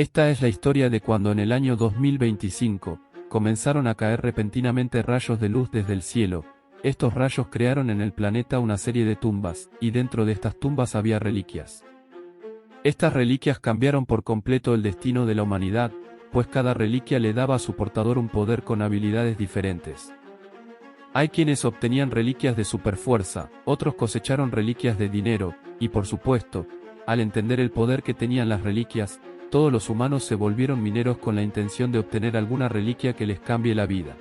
Esta es la historia de cuando en el año 2025, comenzaron a caer repentinamente rayos de luz desde el cielo. Estos rayos crearon en el planeta una serie de tumbas, y dentro de estas tumbas había reliquias. Estas reliquias cambiaron por completo el destino de la humanidad, pues cada reliquia le daba a su portador un poder con habilidades diferentes. Hay quienes obtenían reliquias de superfuerza, otros cosecharon reliquias de dinero, y por supuesto, al entender el poder que tenían las reliquias, todos los humanos se volvieron mineros con la intención de obtener alguna reliquia que les cambie la vida.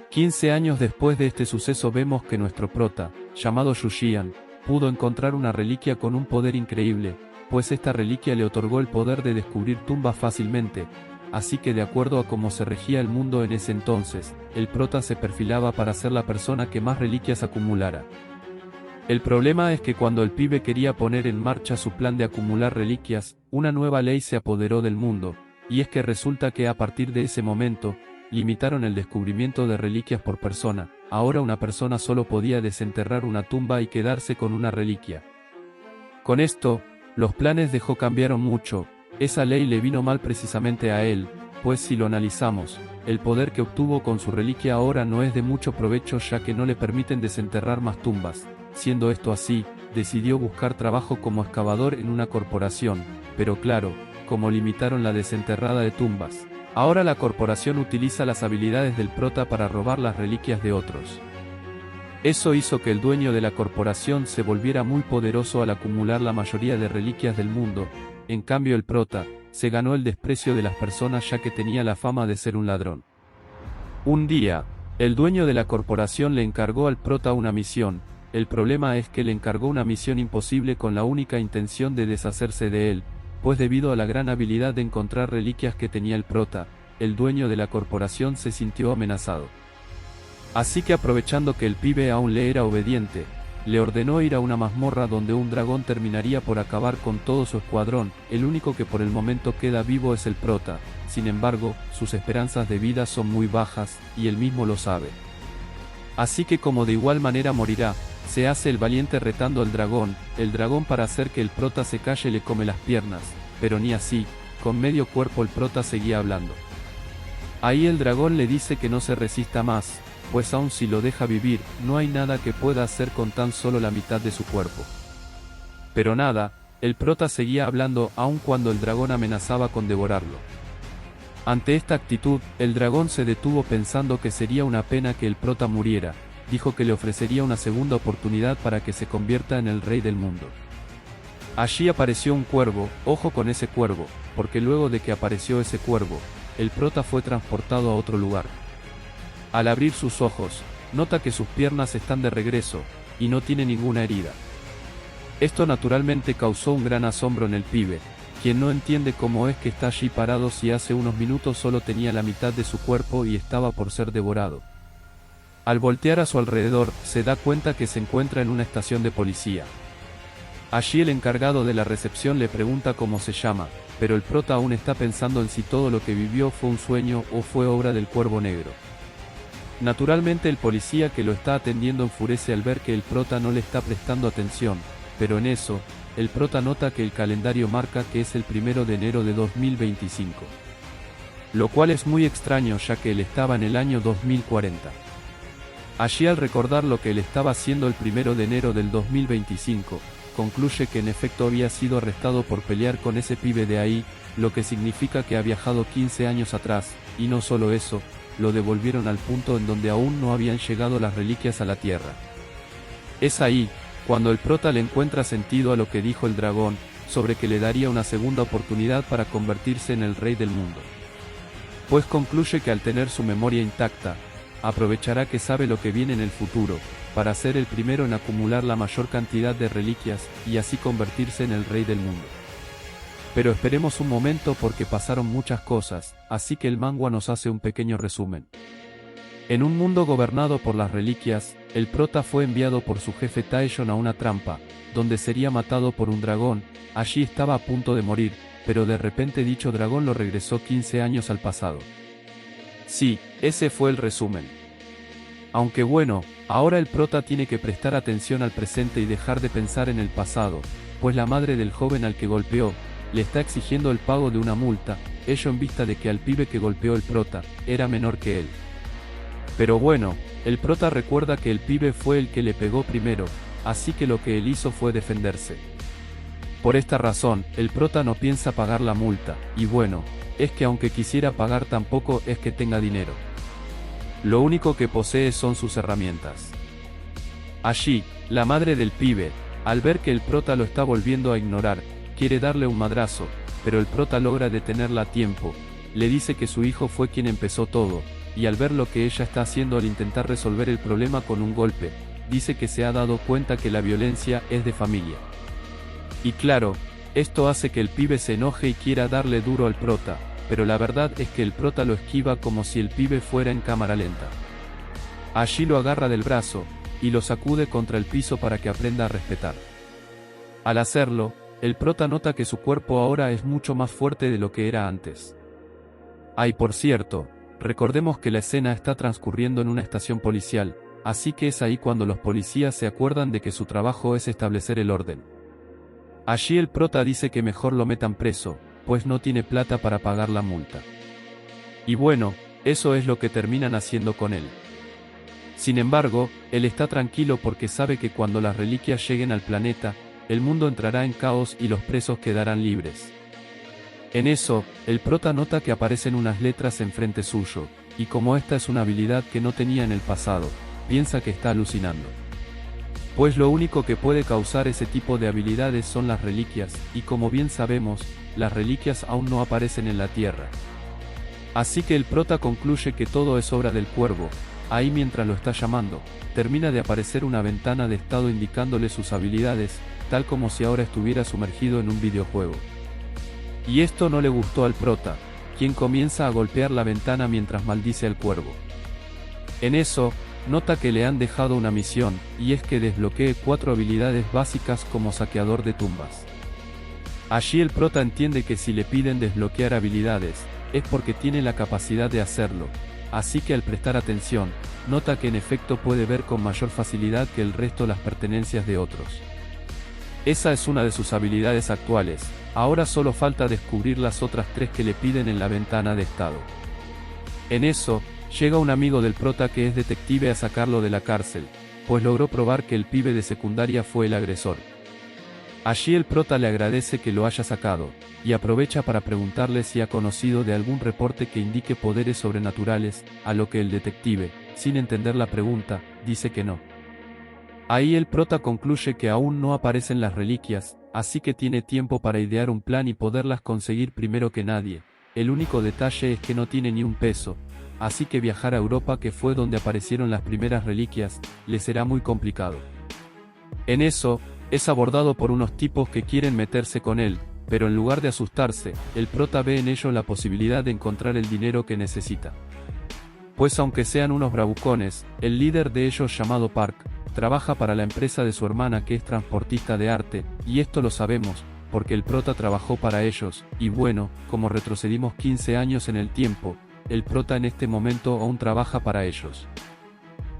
15 años después de este suceso vemos que nuestro prota, llamado Yuxian, pudo encontrar una reliquia con un poder increíble, pues esta reliquia le otorgó el poder de descubrir tumbas fácilmente, así que de acuerdo a cómo se regía el mundo en ese entonces, el prota se perfilaba para ser la persona que más reliquias acumulara. El problema es que cuando el pibe quería poner en marcha su plan de acumular reliquias, una nueva ley se apoderó del mundo, y es que resulta que a partir de ese momento, limitaron el descubrimiento de reliquias por persona. Ahora una persona solo podía desenterrar una tumba y quedarse con una reliquia. Con esto, los planes de Jo cambiaron mucho. Esa ley le vino mal precisamente a él, pues si lo analizamos, el poder que obtuvo con su reliquia ahora no es de mucho provecho ya que no le permiten desenterrar más tumbas. Siendo esto así, decidió buscar trabajo como excavador en una corporación, pero claro, como limitaron la desenterrada de tumbas, ahora la corporación utiliza las habilidades del prota para robar las reliquias de otros. Eso hizo que el dueño de la corporación se volviera muy poderoso al acumular la mayoría de reliquias del mundo. En cambio el prota, se ganó el desprecio de las personas ya que tenía la fama de ser un ladrón. Un día, el dueño de la corporación le encargó al prota una misión. El problema es que le encargó una misión imposible con la única intención de deshacerse de él, pues debido a la gran habilidad de encontrar reliquias que tenía el prota, el dueño de la corporación se sintió amenazado. Así que aprovechando que el pibe aún le era obediente, le ordenó ir a una mazmorra donde un dragón terminaría por acabar con todo su escuadrón. El único que por el momento queda vivo es el prota, sin embargo, sus esperanzas de vida son muy bajas, y él mismo lo sabe. Así que como de igual manera morirá, se hace el valiente retando al dragón. El dragón para hacer que el prota se calle le come las piernas, pero ni así, con medio cuerpo el prota seguía hablando. Ahí el dragón le dice que no se resista más, pues aun si lo deja vivir, no hay nada que pueda hacer con tan solo la mitad de su cuerpo. Pero nada, el prota seguía hablando aun cuando el dragón amenazaba con devorarlo. Ante esta actitud, el dragón se detuvo pensando que sería una pena que el prota muriera. Dijo que le ofrecería una segunda oportunidad para que se convierta en el rey del mundo. Allí apareció un cuervo. Ojo con ese cuervo, porque luego de que apareció ese cuervo, el prota fue transportado a otro lugar. Al abrir sus ojos, nota que sus piernas están de regreso, y no tiene ninguna herida. Esto naturalmente causó un gran asombro en el pibe, quien no entiende cómo es que está allí parado si hace unos minutos solo tenía la mitad de su cuerpo y estaba por ser devorado. Al voltear a su alrededor, se da cuenta que se encuentra en una estación de policía. Allí el encargado de la recepción le pregunta cómo se llama, pero el prota aún está pensando en si todo lo que vivió fue un sueño o fue obra del Cuervo Negro. Naturalmente el policía que lo está atendiendo enfurece al ver que el prota no le está prestando atención, pero en eso, el prota nota que el calendario marca que es el 1 de enero de 2025. Lo cual es muy extraño ya que él estaba en el año 2040. Allí al recordar lo que él estaba haciendo el 1 de enero del 2025, concluye que en efecto había sido arrestado por pelear con ese pibe de ahí, lo que significa que ha viajado 15 años atrás, y no solo eso, lo devolvieron al punto en donde aún no habían llegado las reliquias a la Tierra. Es ahí, cuando el prota le encuentra sentido a lo que dijo el dragón, sobre que le daría una segunda oportunidad para convertirse en el rey del mundo. Pues concluye que al tener su memoria intacta, aprovechará que sabe lo que viene en el futuro, para ser el primero en acumular la mayor cantidad de reliquias, y así convertirse en el rey del mundo. Pero esperemos un momento porque pasaron muchas cosas, así que el manga nos hace un pequeño resumen. En un mundo gobernado por las reliquias, el prota fue enviado por su jefe Taeyeon a una trampa, donde sería matado por un dragón. Allí estaba a punto de morir, pero de repente dicho dragón lo regresó 15 años al pasado. Sí, ese fue el resumen. Aunque bueno, ahora el prota tiene que prestar atención al presente y dejar de pensar en el pasado, pues la madre del joven al que golpeó, le está exigiendo el pago de una multa, ello en vista de que al pibe que golpeó el prota, era menor que él. Pero bueno, el prota recuerda que el pibe fue el que le pegó primero, así que lo que él hizo fue defenderse. Por esta razón, el prota no piensa pagar la multa, y bueno, es que aunque quisiera pagar tampoco es que tenga dinero. Lo único que posee son sus herramientas. Allí, la madre del pibe, al ver que el prota lo está volviendo a ignorar, quiere darle un madrazo, pero el prota logra detenerla a tiempo, le dice que su hijo fue quien empezó todo, y al ver lo que ella está haciendo al intentar resolver el problema con un golpe, dice que se ha dado cuenta que la violencia es de familia. Y claro, esto hace que el pibe se enoje y quiera darle duro al prota, pero la verdad es que el prota lo esquiva como si el pibe fuera en cámara lenta. Allí lo agarra del brazo, y lo sacude contra el piso para que aprenda a respetar. Al hacerlo, el prota nota que su cuerpo ahora es mucho más fuerte de lo que era antes. Ay, por cierto, recordemos que la escena está transcurriendo en una estación policial, así que es ahí cuando los policías se acuerdan de que su trabajo es establecer el orden. Allí el prota dice que mejor lo metan preso, pues no tiene plata para pagar la multa. Y bueno, eso es lo que terminan haciendo con él. Sin embargo, él está tranquilo porque sabe que cuando las reliquias lleguen al planeta, el mundo entrará en caos y los presos quedarán libres. En eso, el prota nota que aparecen unas letras enfrente suyo, y como esta es una habilidad que no tenía en el pasado, piensa que está alucinando. Pues lo único que puede causar ese tipo de habilidades son las reliquias, y como bien sabemos, las reliquias aún no aparecen en la Tierra. Así que el prota concluye que todo es obra del cuervo. Ahí mientras lo está llamando, termina de aparecer una ventana de estado indicándole sus habilidades, tal como si ahora estuviera sumergido en un videojuego. Y esto no le gustó al prota, quien comienza a golpear la ventana mientras maldice al cuervo. En eso, nota que le han dejado una misión, y es que desbloquee 4 habilidades básicas como saqueador de tumbas. Allí el prota entiende que si le piden desbloquear habilidades, es porque tiene la capacidad de hacerlo. Así que al prestar atención, nota que en efecto puede ver con mayor facilidad que el resto las pertenencias de otros. Esa es una de sus habilidades actuales, ahora solo falta descubrir las otras 3 que le piden en la ventana de estado. En eso, llega un amigo del prota que es detective a sacarlo de la cárcel, pues logró probar que el pibe de secundaria fue el agresor. Allí el prota le agradece que lo haya sacado, y aprovecha para preguntarle si ha conocido de algún reporte que indique poderes sobrenaturales, a lo que el detective, sin entender la pregunta, dice que no. Ahí el prota concluye que aún no aparecen las reliquias, así que tiene tiempo para idear un plan y poderlas conseguir primero que nadie. El único detalle es que no tiene ni un peso, así que viajar a Europa, que fue donde aparecieron las primeras reliquias, le será muy complicado. En eso, es abordado por unos tipos que quieren meterse con él, pero en lugar de asustarse, el prota ve en ello la posibilidad de encontrar el dinero que necesita. Pues aunque sean unos bravucones, el líder de ellos llamado Park, trabaja para la empresa de su hermana que es transportista de arte, y esto lo sabemos, porque el prota trabajó para ellos, y bueno, como retrocedimos 15 años en el tiempo, el prota en este momento aún trabaja para ellos.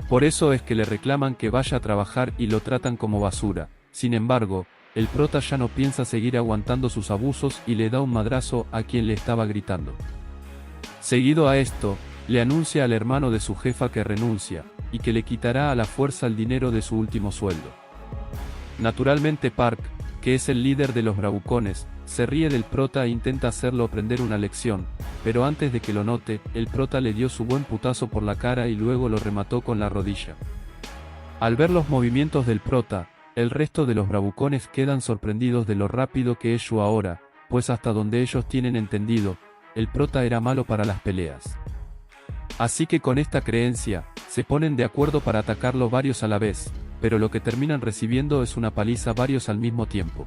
Por eso es que le reclaman que vaya a trabajar y lo tratan como basura. Sin embargo, el prota ya no piensa seguir aguantando sus abusos y le da un madrazo a quien le estaba gritando. Seguido a esto, le anuncia al hermano de su jefa que renuncia, y que le quitará a la fuerza el dinero de su último sueldo. Naturalmente Park, que es el líder de los bravucones, se ríe del prota e intenta hacerlo aprender una lección, pero antes de que lo note, el prota le dio su buen putazo por la cara y luego lo remató con la rodilla. Al ver los movimientos del prota, el resto de los bravucones quedan sorprendidos de lo rápido que es Shu ahora, pues hasta donde ellos tienen entendido, el prota era malo para las peleas. Así que con esta creencia, se ponen de acuerdo para atacarlo varios a la vez, pero lo que terminan recibiendo es una paliza varios al mismo tiempo.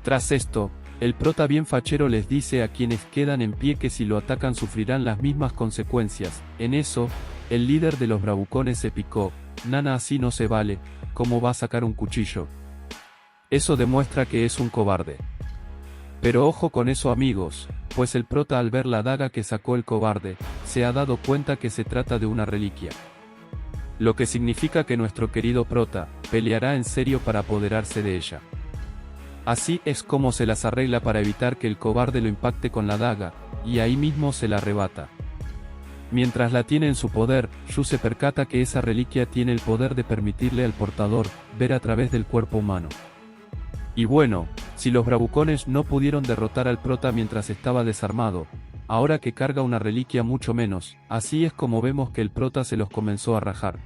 Tras esto, el prota bien fachero les dice a quienes quedan en pie que si lo atacan sufrirán las mismas consecuencias. En eso, el líder de los bravucones se picó: "Nana, así no se vale, ¿cómo va a sacar un cuchillo? Eso demuestra que es un cobarde". Pero ojo con eso amigos, pues el prota al ver la daga que sacó el cobarde, se ha dado cuenta que se trata de una reliquia. Lo que significa que nuestro querido prota, peleará en serio para apoderarse de ella. Así es como se las arregla para evitar que el cobarde lo impacte con la daga, y ahí mismo se la arrebata. Mientras la tiene en su poder, Yu se percata que esa reliquia tiene el poder de permitirle al portador ver a través del cuerpo humano. Y bueno, si los bravucones no pudieron derrotar al prota mientras estaba desarmado, ahora que carga una reliquia mucho menos, así es como vemos que el prota se los comenzó a rajar.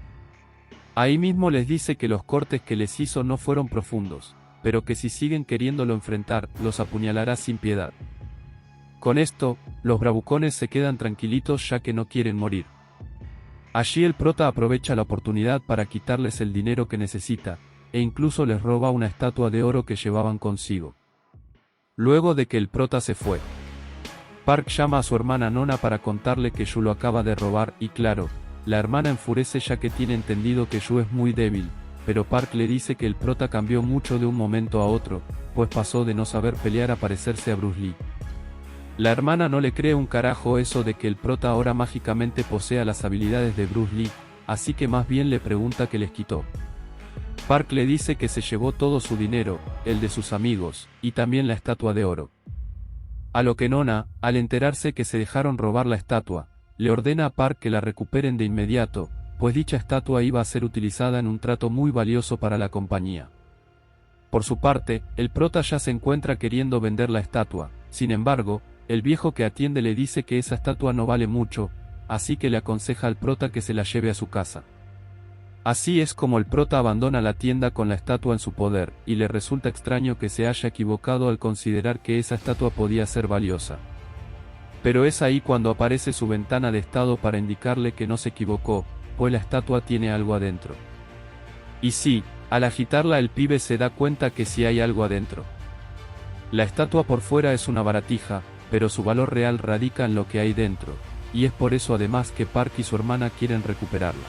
Ahí mismo les dice que los cortes que les hizo no fueron profundos, pero que si siguen queriéndolo enfrentar, los apuñalará sin piedad. Con esto, los bravucones se quedan tranquilitos ya que no quieren morir. Allí el prota aprovecha la oportunidad para quitarles el dinero que necesita, e incluso les roba una estatua de oro que llevaban consigo. Luego de que el prota se fue, Park llama a su hermana Nona para contarle que Yu lo acaba de robar y claro, la hermana enfurece ya que tiene entendido que Yu es muy débil, pero Park le dice que el prota cambió mucho de un momento a otro, pues pasó de no saber pelear a parecerse a Bruce Lee. La hermana no le cree un carajo eso de que el prota ahora mágicamente posea las habilidades de Bruce Lee, así que más bien le pregunta qué les quitó. Park le dice que se llevó todo su dinero, el de sus amigos, y también la estatua de oro. A lo que Nona, al enterarse que se dejaron robar la estatua, le ordena a Park que la recuperen de inmediato, pues dicha estatua iba a ser utilizada en un trato muy valioso para la compañía. Por su parte, el prota ya se encuentra queriendo vender la estatua, sin embargo, el viejo que atiende le dice que esa estatua no vale mucho, así que le aconseja al prota que se la lleve a su casa. Así es como el prota abandona la tienda con la estatua en su poder, y le resulta extraño que se haya equivocado al considerar que esa estatua podía ser valiosa. Pero es ahí cuando aparece su ventana de estado para indicarle que no se equivocó, pues la estatua tiene algo adentro. Y sí, al agitarla el pibe se da cuenta que sí hay algo adentro. La estatua por fuera es una baratija, pero su valor real radica en lo que hay dentro, y es por eso además que Park y su hermana quieren recuperarla.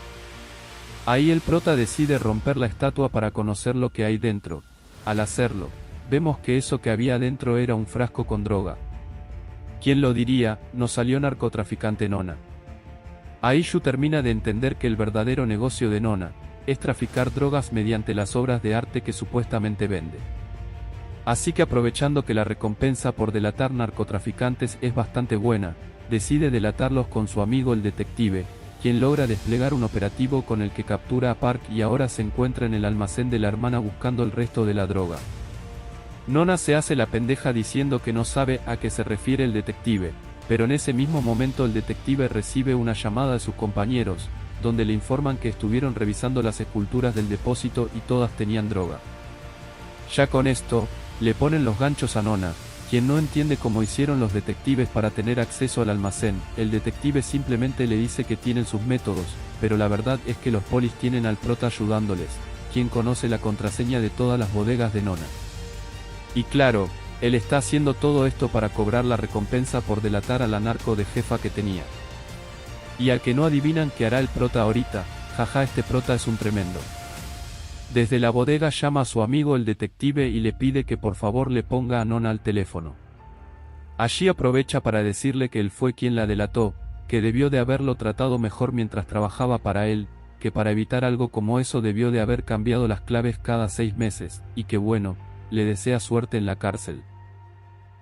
Ahí el prota decide romper la estatua para conocer lo que hay dentro. Al hacerlo, vemos que eso que había dentro era un frasco con droga. ¿Quién lo diría? Nos salió narcotraficante Nona. Ahí Yu termina de entender que el verdadero negocio de Nona es traficar drogas mediante las obras de arte que supuestamente vende. Así que aprovechando que la recompensa por delatar narcotraficantes es bastante buena, decide delatarlos con su amigo el detective, quien logra desplegar un operativo con el que captura a Park y ahora se encuentra en el almacén de la hermana buscando el resto de la droga. Nona se hace la pendeja diciendo que no sabe a qué se refiere el detective, pero en ese mismo momento el detective recibe una llamada de sus compañeros, donde le informan que estuvieron revisando las esculturas del depósito y todas tenían droga. Ya con esto, le ponen los ganchos a Nona, quien no entiende cómo hicieron los detectives para tener acceso al almacén. El detective simplemente le dice que tienen sus métodos, pero la verdad es que los polis tienen al prota ayudándoles, quien conoce la contraseña de todas las bodegas de Nona. Y claro, él está haciendo todo esto para cobrar la recompensa por delatar a la narco de jefa que tenía. Y al que no adivinan qué hará el prota ahorita, jaja, este prota es un tremendo. Desde la bodega llama a su amigo el detective y le pide que por favor le ponga a Nona al teléfono. Allí aprovecha para decirle que él fue quien la delató, que debió de haberlo tratado mejor mientras trabajaba para él, que para evitar algo como eso debió de haber cambiado las claves cada 6 meses, y que bueno, le desea suerte en la cárcel.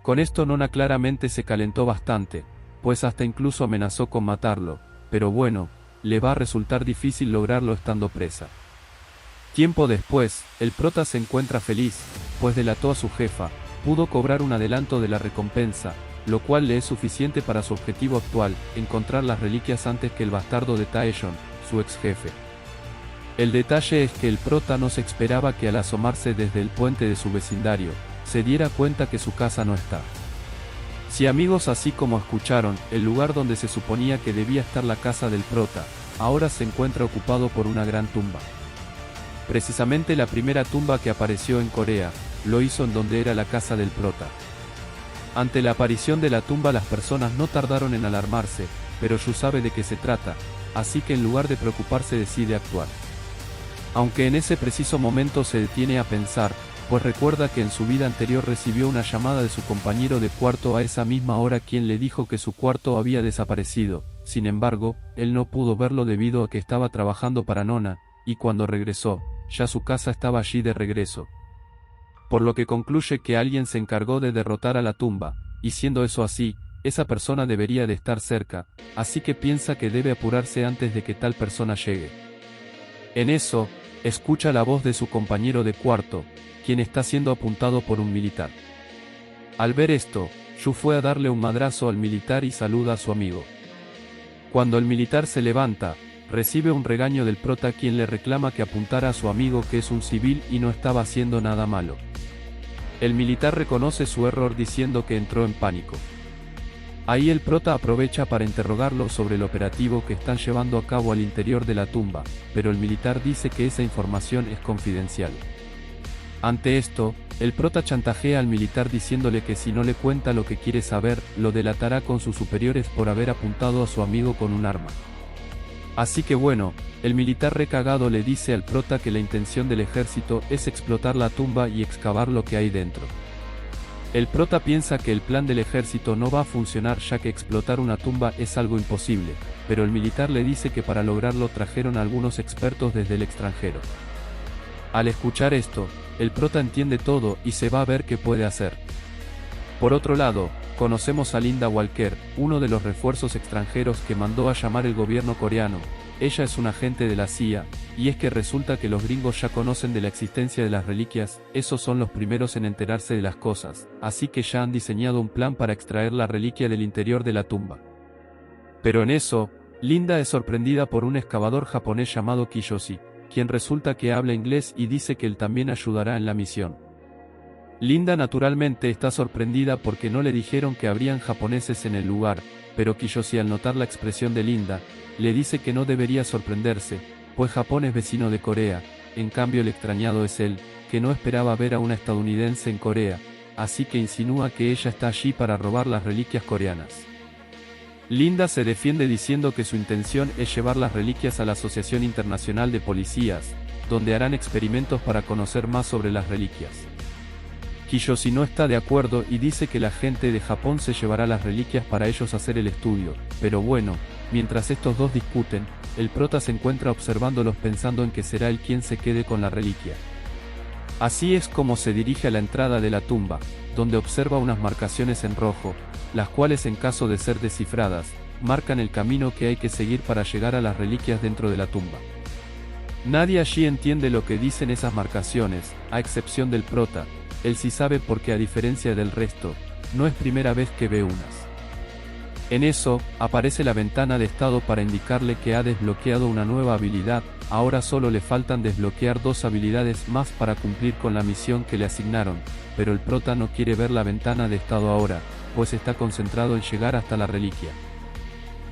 Con esto Nona claramente se calentó bastante, pues hasta incluso amenazó con matarlo, pero bueno, le va a resultar difícil lograrlo estando presa. Tiempo después, el prota se encuentra feliz, pues delató a su jefa, pudo cobrar un adelanto de la recompensa, lo cual le es suficiente para su objetivo actual, encontrar las reliquias antes que el bastardo de Taeyeon, su ex jefe. El detalle es que el prota no se esperaba que al asomarse desde el puente de su vecindario, se diera cuenta que su casa no está. Sí amigos, así como escucharon, el lugar donde se suponía que debía estar la casa del prota, ahora se encuentra ocupado por una gran tumba. Precisamente la primera tumba que apareció en Corea, lo hizo en donde era la casa del prota. Ante la aparición de la tumba las personas no tardaron en alarmarse, pero Yu sabe de qué se trata, así que en lugar de preocuparse decide actuar. Aunque en ese preciso momento se detiene a pensar, pues recuerda que en su vida anterior recibió una llamada de su compañero de cuarto a esa misma hora quien le dijo que su cuarto había desaparecido. Sin embargo, él no pudo verlo debido a que estaba trabajando para Nona, y cuando regresó, ya su casa estaba allí de regreso. por lo que concluye que alguien se encargó de derrotar a la tumba, y siendo eso así, esa persona debería de estar cerca, así que piensa que debe apurarse antes de que tal persona llegue. En eso, escucha la voz de su compañero de cuarto, quien está siendo apuntado por un militar. Al ver esto, Yu fue a darle un madrazo al militar y saluda a su amigo. Cuando el militar se levanta, recibe un regaño del prota quien le reclama que apuntara a su amigo que es un civil y no estaba haciendo nada malo. El militar reconoce su error diciendo que entró en pánico. Ahí el prota aprovecha para interrogarlo sobre el operativo que están llevando a cabo al interior de la tumba, pero el militar dice que esa información es confidencial. Ante esto, el prota chantajea al militar diciéndole que si no le cuenta lo que quiere saber, lo delatará con sus superiores por haber apuntado a su amigo con un arma. Así que bueno, el militar recagado le dice al prota que la intención del ejército es explotar la tumba y excavar lo que hay dentro. El prota piensa que el plan del ejército no va a funcionar ya que explotar una tumba es algo imposible, pero el militar le dice que para lograrlo trajeron a algunos expertos desde el extranjero. Al escuchar esto, el prota entiende todo y se va a ver qué puede hacer. Por otro lado, conocemos a Linda Walker, uno de los refuerzos extranjeros que mandó a llamar el gobierno coreano. Ella es un agente de la CIA, y es que resulta que los gringos ya conocen de la existencia de las reliquias, esos son los primeros en enterarse de las cosas, así que ya han diseñado un plan para extraer la reliquia del interior de la tumba. Pero en eso, Linda es sorprendida por un excavador japonés llamado Kiyoshi, quien resulta que habla inglés y dice que él también ayudará en la misión. Linda naturalmente está sorprendida porque no le dijeron que habrían japoneses en el lugar, pero Kiyoshi al notar la expresión de Linda, le dice que no debería sorprenderse, pues Japón es vecino de Corea, en cambio el extrañado es él, que no esperaba ver a una estadounidense en Corea, así que insinúa que ella está allí para robar las reliquias coreanas. Linda se defiende diciendo que su intención es llevar las reliquias a la Asociación Internacional de Policías, donde harán experimentos para conocer más sobre las reliquias. Kiyoshi no está de acuerdo y dice que la gente de Japón se llevará las reliquias para ellos hacer el estudio, pero bueno, mientras estos dos discuten, el prota se encuentra observándolos pensando en que será él quien se quede con la reliquia. Así es como se dirige a la entrada de la tumba, donde observa unas marcaciones en rojo, las cuales en caso de ser descifradas, marcan el camino que hay que seguir para llegar a las reliquias dentro de la tumba. Nadie allí entiende lo que dicen esas marcaciones, a excepción del prota. Él sí sabe porque a diferencia del resto, no es primera vez que ve unas. En eso, aparece la ventana de estado para indicarle que ha desbloqueado una nueva habilidad, ahora solo le faltan desbloquear 2 habilidades más para cumplir con la misión que le asignaron, pero el prota no quiere ver la ventana de estado ahora, pues está concentrado en llegar hasta la reliquia.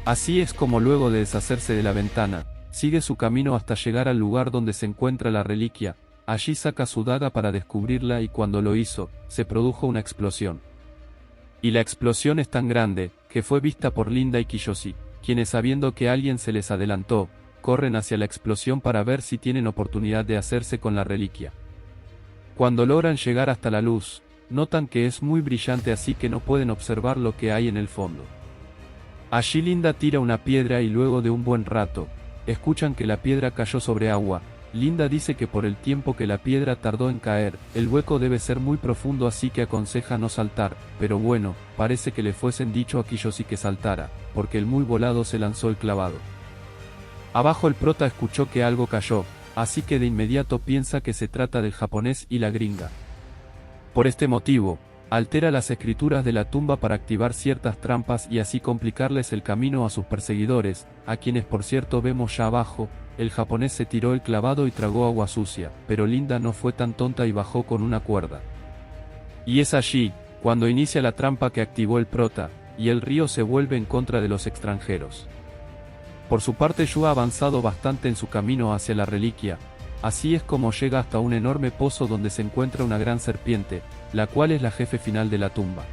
Así es como luego de deshacerse de la ventana, sigue su camino hasta llegar al lugar donde se encuentra la reliquia. Allí saca su daga para descubrirla y cuando lo hizo, se produjo una explosión. Y la explosión es tan grande, que fue vista por Linda y Kiyoshi, quienes sabiendo que alguien se les adelantó, corren hacia la explosión para ver si tienen oportunidad de hacerse con la reliquia. Cuando logran llegar hasta la luz, notan que es muy brillante así que no pueden observar lo que hay en el fondo. Allí Linda tira una piedra y luego de un buen rato, escuchan que la piedra cayó sobre agua. Linda dice que por el tiempo que la piedra tardó en caer, el hueco debe ser muy profundo así que aconseja no saltar, pero bueno, parece que le fuesen dicho a Kiyoshi que saltara, porque el muy volado se lanzó el clavado. Abajo el prota escuchó que algo cayó, así que de inmediato piensa que se trata del japonés y la gringa. Por este motivo, altera las escrituras de la tumba para activar ciertas trampas y así complicarles el camino a sus perseguidores, a quienes por cierto vemos ya abajo. El japonés se tiró el clavado y tragó agua sucia, pero Linda no fue tan tonta y bajó con una cuerda. Y es allí, cuando inicia la trampa que activó el prota, y el río se vuelve en contra de los extranjeros. Por su parte Yu ha avanzado bastante en su camino hacia la reliquia, así es como llega hasta un enorme pozo donde se encuentra una gran serpiente, la cual es la jefe final de la tumba.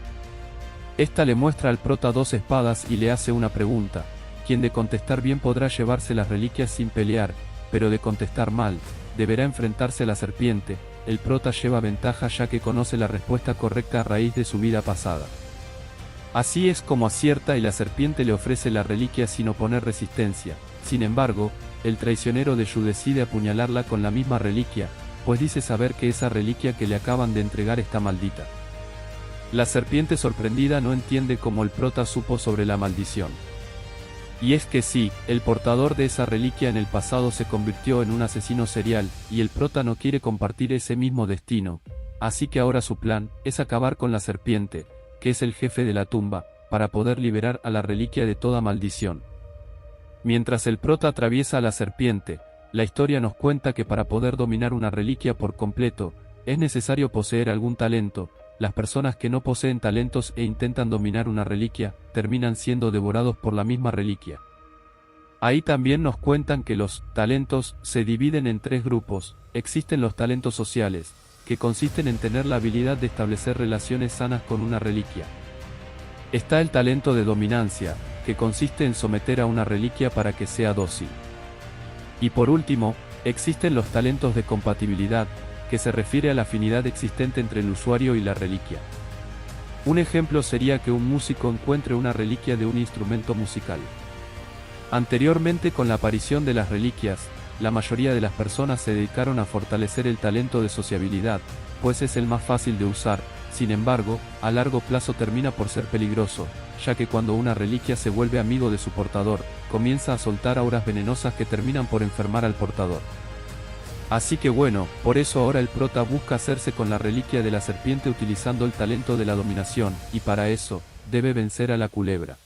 Esta le muestra al prota 2 espadas y le hace una pregunta. Quien de contestar bien podrá llevarse las reliquias sin pelear, pero de contestar mal, deberá enfrentarse a la serpiente. El prota lleva ventaja ya que conoce la respuesta correcta a raíz de su vida pasada. Así es como acierta y la serpiente le ofrece la reliquia sin oponer resistencia. Sin embargo, el traicionero de Yu decide apuñalarla con la misma reliquia, pues dice saber que esa reliquia que le acaban de entregar está maldita. La serpiente sorprendida no entiende cómo el prota supo sobre la maldición. Y es que sí, el portador de esa reliquia en el pasado se convirtió en un asesino serial, y el prota no quiere compartir ese mismo destino, así que ahora su plan es acabar con la serpiente, que es el jefe de la tumba, para poder liberar a la reliquia de toda maldición. Mientras el prota atraviesa a la serpiente, la historia nos cuenta que para poder dominar una reliquia por completo, es necesario poseer algún talento. Las personas que no poseen talentos e intentan dominar una reliquia, terminan siendo devorados por la misma reliquia. Ahí también nos cuentan que los talentos se dividen en 3 grupos. Existen los talentos sociales, que consisten en tener la habilidad de establecer relaciones sanas con una reliquia. Está el talento de dominancia, que consiste en someter a una reliquia para que sea dócil. Y por último, existen los talentos de compatibilidad, que se refiere a la afinidad existente entre el usuario y la reliquia. Un ejemplo sería que un músico encuentre una reliquia de un instrumento musical. Anteriormente, con la aparición de las reliquias, la mayoría de las personas se dedicaron a fortalecer el talento de sociabilidad, pues es el más fácil de usar. Sin embargo, a largo plazo termina por ser peligroso, ya que cuando una reliquia se vuelve amigo de su portador, comienza a soltar auras venenosas que terminan por enfermar al portador. Así que bueno, por eso ahora el prota busca hacerse con la reliquia de la serpiente utilizando el talento de la dominación, y para eso, debe vencer a la culebra.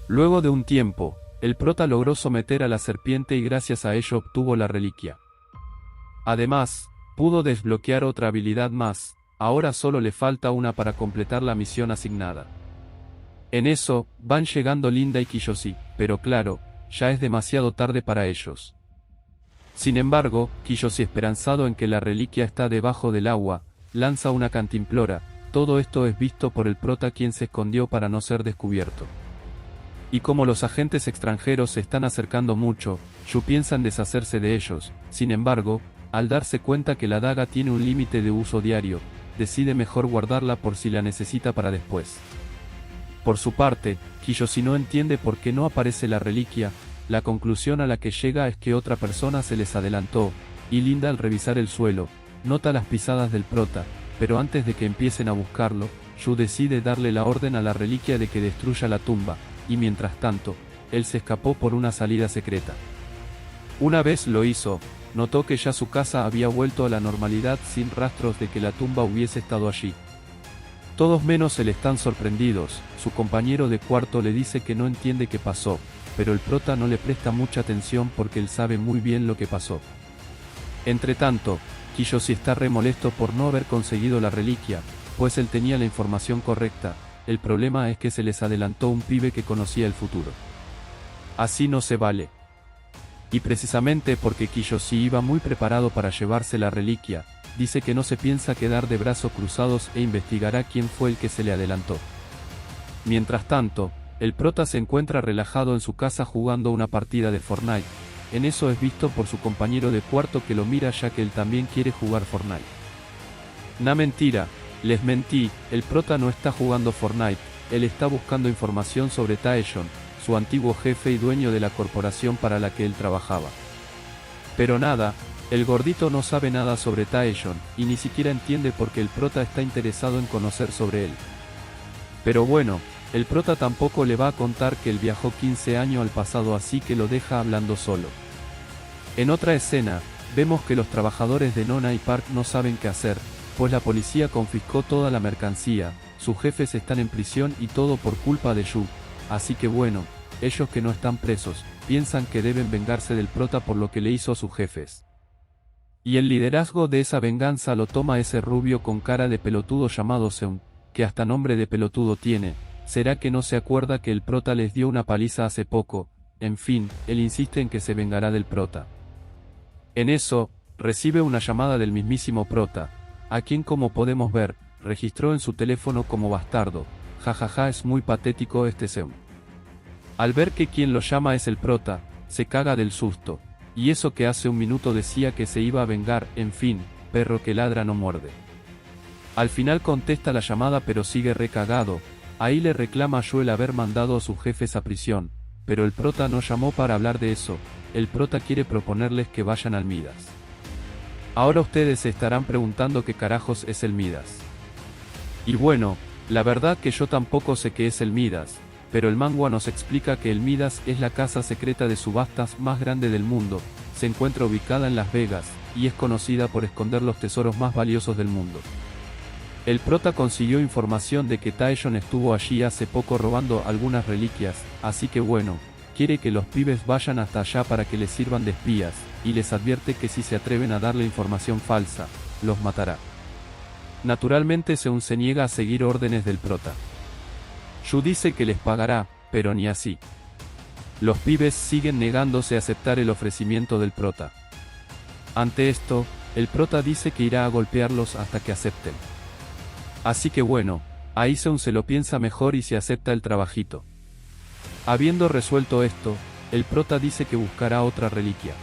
Luego de un tiempo, el prota logró someter a la serpiente y gracias a ello obtuvo la reliquia. Además, pudo desbloquear otra habilidad más, ahora solo le falta una para completar la misión asignada. En eso, van llegando Linda y Kiyoshi, pero claro, ya es demasiado tarde para ellos. Sin embargo, Kiyoshi, esperanzado en que la reliquia está debajo del agua, lanza una cantimplora. Todo esto es visto por el prota, quien se escondió para no ser descubierto. Y como los agentes extranjeros se están acercando mucho, Yu piensa en deshacerse de ellos. Sin embargo, al darse cuenta que la daga tiene un límite de uso diario, decide mejor guardarla por si la necesita para después. Por su parte, Kiyoshi no entiende por qué no aparece la reliquia. La conclusión a la que llega es que otra persona se les adelantó, y Linda, al revisar el suelo, nota las pisadas del prota, pero antes de que empiecen a buscarlo, Yu decide darle la orden a la reliquia de que destruya la tumba, y mientras tanto, él se escapó por una salida secreta. Una vez lo hizo, notó que ya su casa había vuelto a la normalidad sin rastros de que la tumba hubiese estado allí. Todos menos él están sorprendidos. Su compañero de cuarto le dice que no entiende qué pasó, pero el prota no le presta mucha atención porque él sabe muy bien lo que pasó. Entretanto, Kiyoshi está re molesto por no haber conseguido la reliquia, pues él tenía la información correcta. El problema es que se les adelantó un pibe que conocía el futuro. Así no se vale. Y precisamente porque Kiyoshi iba muy preparado para llevarse la reliquia, dice que no se piensa quedar de brazos cruzados e investigará quién fue el que se le adelantó. Mientras tanto, el prota se encuentra relajado en su casa jugando una partida de Fortnite. En eso es visto por su compañero de cuarto, que lo mira ya que él también quiere jugar Fortnite. Na mentira, les mentí, el prota no está jugando Fortnite, él está buscando información sobre Taeyeon, su antiguo jefe y dueño de la corporación para la que él trabajaba. Pero nada, el gordito no sabe nada sobre Taeyeon, y ni siquiera entiende por qué el prota está interesado en conocer sobre él. Pero bueno, el prota tampoco le va a contar que él viajó 15 años al pasado, así que lo deja hablando solo. En otra escena, vemos que los trabajadores de Nona y Park no saben qué hacer, pues la policía confiscó toda la mercancía, sus jefes están en prisión y todo por culpa de Yu. Así que bueno, ellos que no están presos, piensan que deben vengarse del prota por lo que le hizo a sus jefes. Y el liderazgo de esa venganza lo toma ese rubio con cara de pelotudo llamado Seung, que hasta nombre de pelotudo tiene. ¿Será que no se acuerda que el prota les dio una paliza hace poco? En fin, él insiste en que se vengará del prota. En eso, recibe una llamada del mismísimo prota, a quien, como podemos ver, registró en su teléfono como bastardo. Jajaja, es muy patético este Seung. Al ver que quien lo llama es el prota, se caga del susto, y eso que hace un minuto decía que se iba a vengar. En fin, perro que ladra no muerde. Al final contesta la llamada pero sigue recagado. Ahí le reclama a Yu el haber mandado a sus jefes a prisión, pero el prota no llamó para hablar de eso. El prota quiere proponerles que vayan al Midas. Ahora ustedes se estarán preguntando qué carajos es el Midas. Y bueno, la verdad que yo tampoco sé qué es el Midas, pero el manga nos explica que el Midas es la casa secreta de subastas más grande del mundo, se encuentra ubicada en Las Vegas, y es conocida por esconder los tesoros más valiosos del mundo. El prota consiguió información de que Taeyeon estuvo allí hace poco robando algunas reliquias, así que bueno, quiere que los pibes vayan hasta allá para que les sirvan de espías, y les advierte que si se atreven a darle información falsa, los matará. Naturalmente Seun se niega a seguir órdenes del prota. Yu dice que les pagará, pero ni así. Los pibes siguen negándose a aceptar el ofrecimiento del prota. Ante esto, el prota dice que irá a golpearlos hasta que acepten. Así que bueno, ahí Seun se lo piensa mejor y se acepta el trabajito. Habiendo resuelto esto, el prota dice que buscará otra reliquia.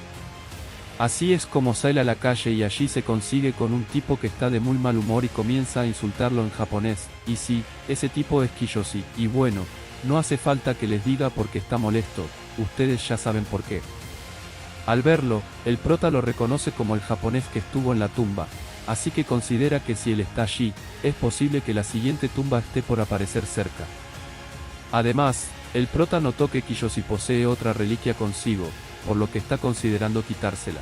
Así es como sale a la calle y allí se consigue con un tipo que está de muy mal humor y comienza a insultarlo en japonés, y sí, ese tipo es Kiyoshi, y bueno, no hace falta que les diga porque está molesto, ustedes ya saben por qué. Al verlo, el prota lo reconoce como el japonés que estuvo en la tumba, así que considera que si él está allí, es posible que la siguiente tumba esté por aparecer cerca. Además, el prota notó que Kiyoshi posee otra reliquia consigo, por lo que está considerando quitársela.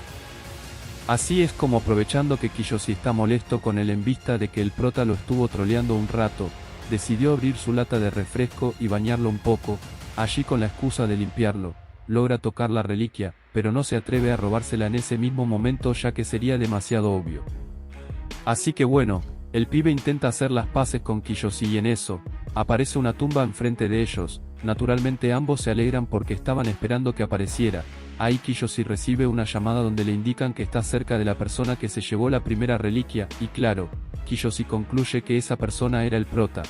Así es como aprovechando que Kiyoshi está molesto con él en vista de que el prota lo estuvo troleando un rato, decidió abrir su lata de refresco y bañarlo un poco, allí con la excusa de limpiarlo, logra tocar la reliquia, pero no se atreve a robársela en ese mismo momento ya que sería demasiado obvio. Así que bueno, el pibe intenta hacer las paces con Kiyoshi y en eso, aparece una tumba enfrente de ellos, naturalmente ambos se alegran porque estaban esperando que apareciera. Ahí Kiyoshi recibe una llamada donde le indican que está cerca de la persona que se llevó la primera reliquia, y claro, Kiyoshi concluye que esa persona era el prota,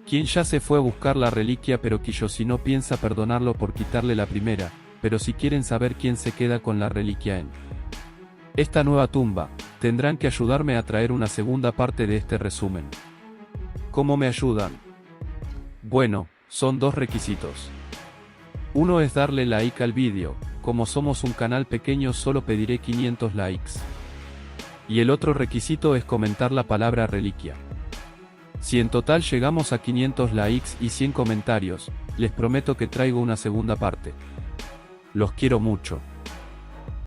quien ya se fue a buscar la reliquia, pero Kiyoshi no piensa perdonarlo por quitarle la primera, pero si quieren saber quién se queda con la reliquia en esta nueva tumba, tendrán que ayudarme a traer una segunda parte de este resumen. ¿Cómo me ayudan? Bueno, son dos requisitos. Uno es darle like al vídeo, como somos un canal pequeño solo pediré 500 likes. Y el otro requisito es comentar la palabra reliquia. Si en total llegamos a 500 likes y 100 comentarios, les prometo que traigo una segunda parte. Los quiero mucho.